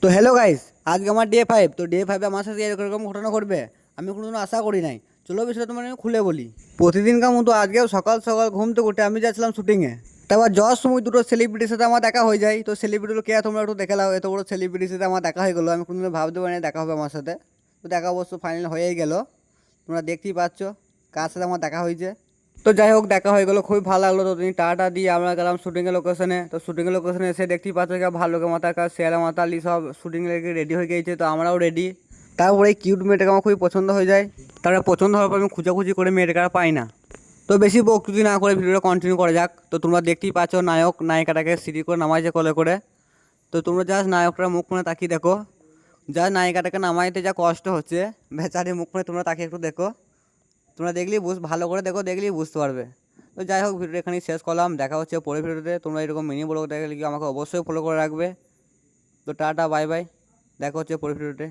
তো hello guys, আজকে আমার ডে 5। তো ডে 5 আমার সাথে এরকম ঘটনা ঘটবে আমি কোনোদিনও আশা করি নাই। চলো বিষয়টা তোমার আমি খুলে বলি। প্রতিদিনকার মতো আজকেও সকাল সকাল ঘুম থেকে উঠে আমি যাচ্ছিলাম শুটিংয়ে। তারপর যাওয়ার সময় দুটো সেলিব্রিটির সাথে আমার দেখা হয়ে যায়। তো সেলিব্রিটিগুলো কে তোমরা একটু দেখে নাও, এত বড় সেলিব্রিটির সাথে আমার দেখা হয়ে গেলো, আমি কোনোদিন ভাবতে পারি না দেখা হবে আমার সাথে। তো দেখা অবশ্য ফাইনাল হয়েই গেল, তোমরা দেখতেই পাচ্ছ কার সাথে আমার দেখা হয়েছে। তো যাই হোক, দেখা হয়ে গেলো, খুবই ভালো লাগলো। তো তুমি টাটা দিয়ে আমরা গেলাম শুটিংয়ের লোকেশনে। তো শুটিংয়ের লোকেশনে এসে দেখতেই পাচ্ছ যে ভাল্লুকের মাথা কাজ শেয়ালা মাতালি সব শুটিং লেগে রেডি হয়ে গিয়েছে। তো আমরাও রেডি। তারপরে এই কিউট মেয়েটাকে আমার খুবই পছন্দ হয়ে যায়। তারপরে পছন্দ হওয়ার পর আমি খুঁজাখুঁজি করে মেয়েটাকে আর পাই না। তো বেশি বকচুদি না করে ভিডিওটা কন্টিনিউ করা যাক। তো তোমরা দেখতেই পাচ্ছ নায়ক নায়িকাটাকে সিঁড়ি করে নামাইছে কোলে করে। তো তোমরা জাস্ট নায়কটার মুখ মানে তাকিয়ে দেখো, যা নায়িকাটাকে নামাইতে যা কষ্ট হচ্ছে বেচারি মুখ মানে তোমরা তাকে একটু দেখো। তোমরা দেখলেই ভালো করে দেখো, দেখলেই বুঝতে পারবে। তো যাই হোক, ভিডিওটা এখানেই শেষ করলাম। দেখা হচ্ছে পরের ভিডিওতে। তোমরা এরকম মিনি ব্লগ দেখলে কি আমাকে অবশ্যই ফলো করে রাখবে। তো টাটা বাই বাই, দেখা হচ্ছে পরের ভিডিওতে।